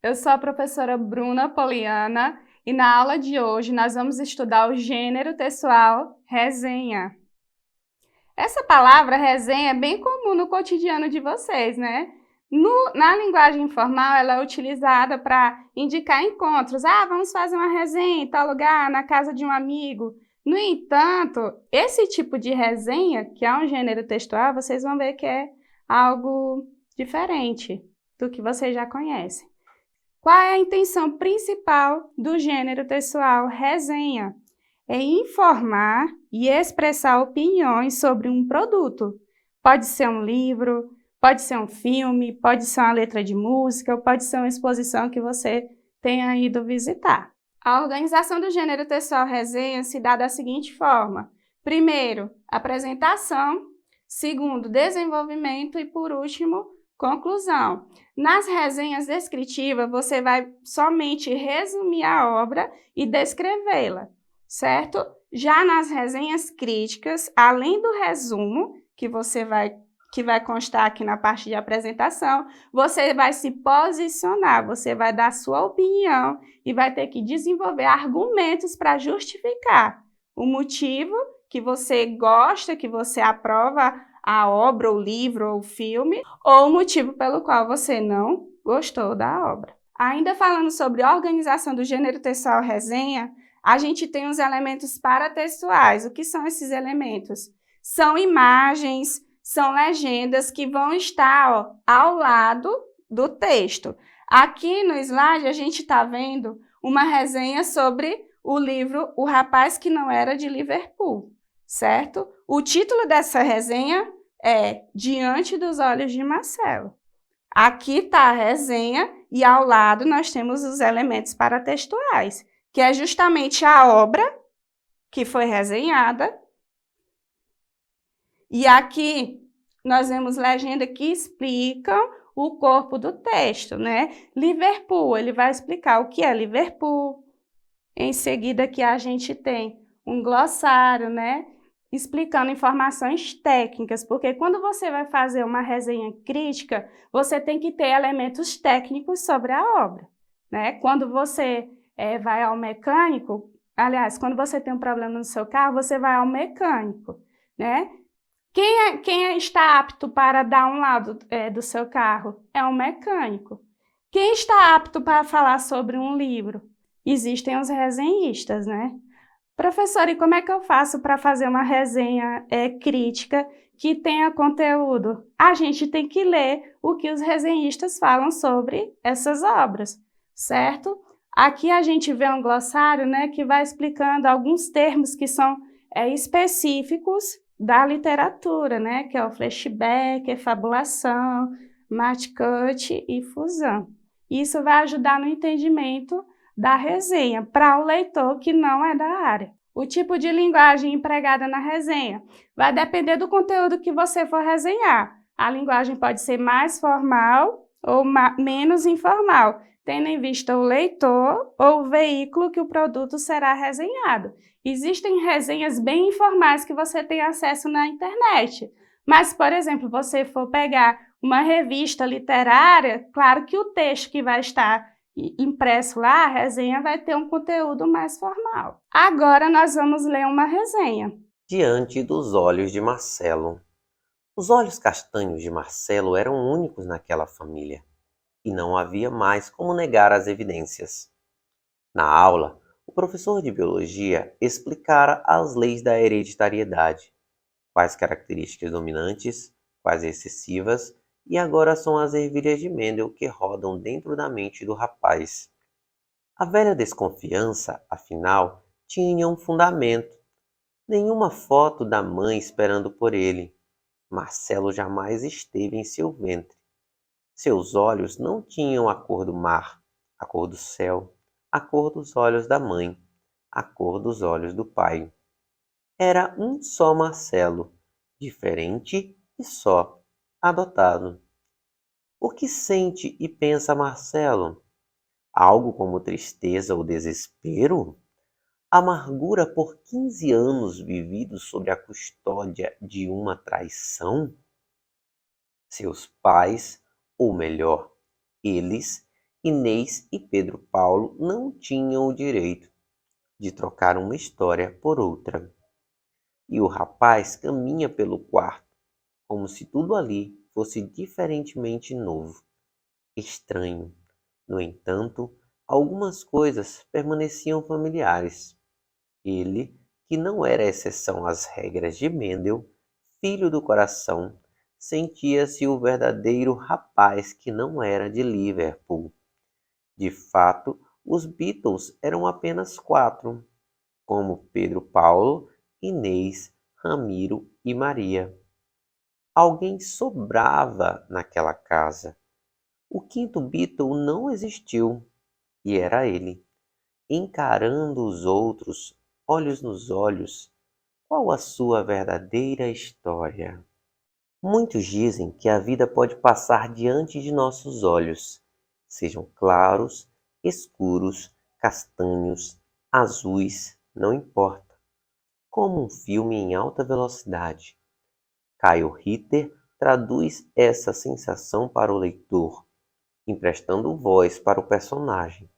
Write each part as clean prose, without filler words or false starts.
Eu sou a professora Bruna Poliana e na aula de hoje nós vamos estudar o gênero textual resenha. Essa palavra resenha é bem comum no cotidiano de vocês, né? Na linguagem informal, ela é utilizada para indicar encontros. Vamos fazer uma resenha em tal lugar, na casa de um amigo. No entanto, esse tipo de resenha, que é um gênero textual, vocês vão ver que é algo diferente do que vocês já conhecem. Qual é a intenção principal do gênero textual resenha? É informar e expressar opiniões sobre um produto. Pode ser um livro, pode ser um filme, pode ser uma letra de música, ou pode ser uma exposição que você tenha ido visitar. A organização do gênero textual resenha se dá da seguinte forma: primeiro, apresentação; segundo, desenvolvimento e, por último, conclusão. Nas resenhas descritivas, você vai somente resumir a obra e descrevê-la, certo? Já nas resenhas críticas, além do resumo, que vai constar aqui na parte de apresentação, você vai se posicionar, você vai dar sua opinião e vai ter que desenvolver argumentos para justificar o motivo que você gosta, que você aprova a obra, o livro ou o filme, ou o motivo pelo qual você não gostou da obra. Ainda falando sobre organização do gênero textual resenha, a gente tem os elementos paratextuais. O que são esses elementos? São imagens, são legendas que vão estar ao lado do texto. Aqui no slide a gente está vendo uma resenha sobre o livro O Rapaz que Não Era de Liverpool, certo? O título dessa resenha é Diante dos Olhos de Marcelo. Aqui está a resenha e ao lado nós temos os elementos paratextuais, que é justamente a obra que foi resenhada. E aqui nós vemos legenda que explicam o corpo do texto, né? Liverpool, ele vai explicar o que é Liverpool. Em seguida aqui a gente tem um glossário, né? Explicando informações técnicas, porque quando você vai fazer uma resenha crítica, você tem que ter elementos técnicos sobre a obra, né? Quando você vai ao mecânico, aliás, quando você tem um problema no seu carro, você vai ao mecânico, né? Quem está apto para dar um lado do seu carro? É um mecânico. Quem está apto para falar sobre um livro? Existem os resenhistas, né? Professor, e como é que eu faço para fazer uma resenha crítica que tenha conteúdo? A gente tem que ler o que os resenhistas falam sobre essas obras, certo? Aqui a gente vê um glossário, né, que vai explicando alguns termos que são específicos da literatura, né, que é o flashback, fabulação, matcut e fusão. Isso vai ajudar no entendimento da resenha para o leitor que não é da área. O tipo de linguagem empregada na resenha vai depender do conteúdo que você for resenhar. A linguagem pode ser mais formal ou menos informal, tendo em vista o leitor ou o veículo que o produto será resenhado. Existem resenhas bem informais que você tem acesso na internet, mas, por exemplo, você for pegar uma revista literária, claro que o texto que vai estar impresso lá, a resenha vai ter um conteúdo mais formal. Agora nós vamos ler uma resenha. Diante dos olhos de Marcelo. Os olhos castanhos de Marcelo eram únicos naquela família, e não havia mais como negar as evidências. Na aula, o professor de biologia explicara as leis da hereditariedade, quais características dominantes, quais excessivas, e agora são as ervilhas de Mendel que rodam dentro da mente do rapaz. A velha desconfiança, afinal, tinha um fundamento. Nenhuma foto da mãe esperando por ele. Marcelo jamais esteve em seu ventre. Seus olhos não tinham a cor do mar, a cor do céu, a cor dos olhos da mãe, a cor dos olhos do pai. Era um só Marcelo, diferente e só, adotado. O que sente e pensa Marcelo? Algo como tristeza ou desespero? Amargura por 15 anos vividos sob a custódia de uma traição? Seus pais, ou melhor, eles, Inês e Pedro Paulo não tinham o direito de trocar uma história por outra. E o rapaz caminha pelo quarto, como se tudo ali fosse diferentemente novo, estranho. No entanto, algumas coisas permaneciam familiares. Ele, que não era exceção às regras de Mendel, filho do coração, sentia-se o verdadeiro rapaz que não era de Liverpool. De fato, os Beatles eram apenas 4, como Pedro Paulo, Inês, Ramiro e Maria. Alguém sobrava naquela casa. O quinto Beatle não existiu, e era ele, encarando os outros, olhos nos olhos. Qual a sua verdadeira história? Muitos dizem que a vida pode passar diante de nossos olhos, sejam claros, escuros, castanhos, azuis, não importa. Como um filme em alta velocidade. Kyle Ritter traduz essa sensação para o leitor, emprestando voz para o personagem.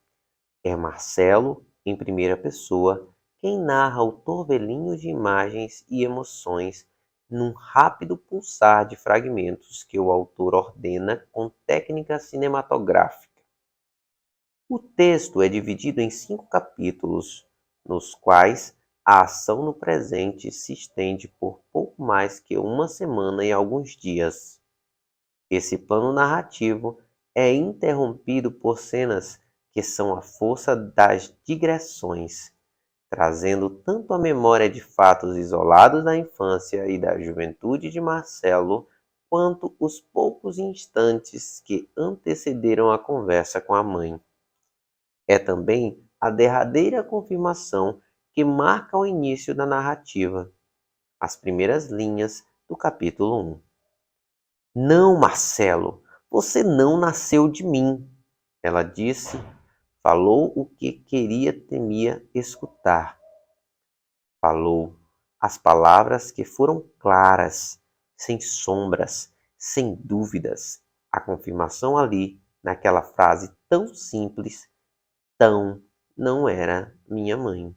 É Marcelo, em primeira pessoa, quem narra o turvelinho de imagens e emoções num rápido pulsar de fragmentos que o autor ordena com técnica cinematográfica. O texto é dividido em 5 capítulos, nos quais a ação no presente se estende por pouco mais que uma semana e alguns dias. Esse plano narrativo é interrompido por cenas que são a força das digressões, trazendo tanto a memória de fatos isolados da infância e da juventude de Marcelo, quanto os poucos instantes que antecederam a conversa com a mãe. É também a derradeira confirmação que marca o início da narrativa, as primeiras linhas do capítulo 1. Não, Marcelo, você não nasceu de mim, ela disse. Falou o que temia escutar. Falou as palavras que foram claras, sem sombras, sem dúvidas. A confirmação ali, naquela frase tão simples, tão não era minha mãe.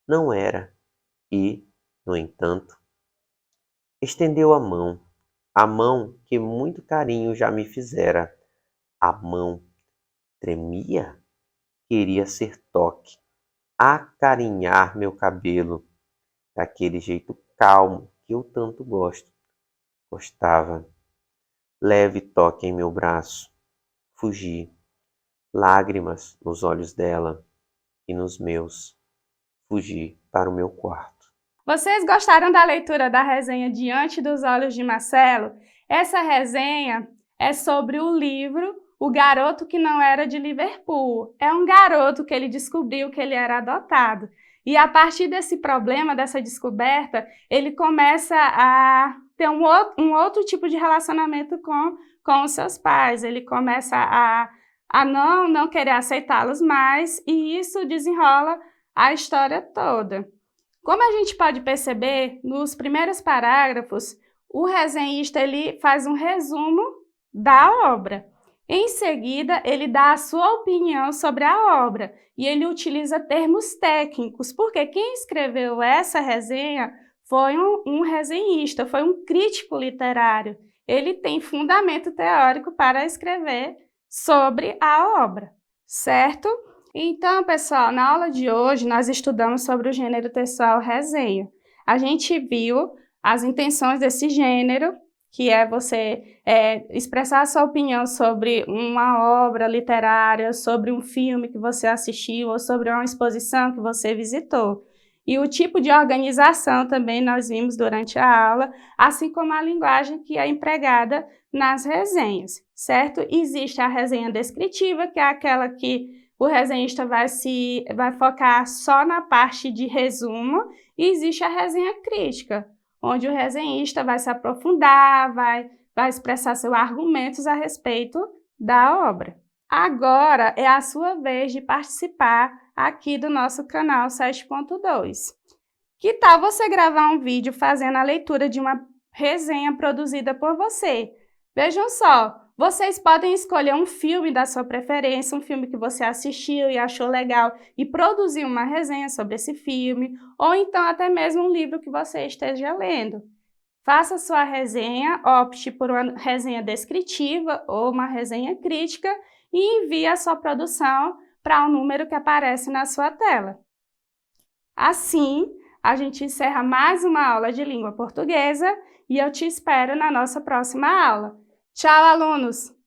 Não era. E, no entanto, estendeu a mão que muito carinho já me fizera. A mão tremia. Queria ser toque, acarinhar meu cabelo, daquele jeito calmo que eu tanto gostava. Leve toque em meu braço. Fugi. Lágrimas nos olhos dela e nos meus. Fugi para o meu quarto. Vocês gostaram da leitura da resenha Diante dos Olhos de Marcelo? Essa resenha é sobre o livro O Garoto que Não Era de Liverpool. É um garoto que ele descobriu que ele era adotado. E a partir desse problema, dessa descoberta, ele começa a ter um outro tipo de relacionamento com os seus pais. Ele começa a não querer aceitá-los mais, e isso desenrola a história toda. Como a gente pode perceber, nos primeiros parágrafos, o resenhista ele faz um resumo da obra. Em seguida, ele dá a sua opinião sobre a obra e ele utiliza termos técnicos, porque quem escreveu essa resenha foi um resenhista, foi um crítico literário. Ele tem fundamento teórico para escrever sobre a obra, certo? Então, pessoal, na aula de hoje nós estudamos sobre o gênero textual resenha. A gente viu as intenções desse gênero, que é você expressar a sua opinião sobre uma obra literária, sobre um filme que você assistiu ou sobre uma exposição que você visitou. E o tipo de organização também nós vimos durante a aula, assim como a linguagem que é empregada nas resenhas, certo? Existe a resenha descritiva, que é aquela que o resenhista vai focar só na parte de resumo, e existe a resenha crítica, onde o resenhista vai se aprofundar, vai expressar seus argumentos a respeito da obra. Agora é a sua vez de participar aqui do nosso canal 7.2. Que tal você gravar um vídeo fazendo a leitura de uma resenha produzida por você? Vejam só, Vocês podem escolher um filme da sua preferência, um filme que você assistiu e achou legal e produzir uma resenha sobre esse filme, ou então até mesmo um livro que você esteja lendo. Faça sua resenha, opte por uma resenha descritiva ou uma resenha crítica e envie a sua produção para o número que aparece na sua tela. Assim, a gente encerra mais uma aula de língua portuguesa e eu te espero na nossa próxima aula. Tchau, alunos!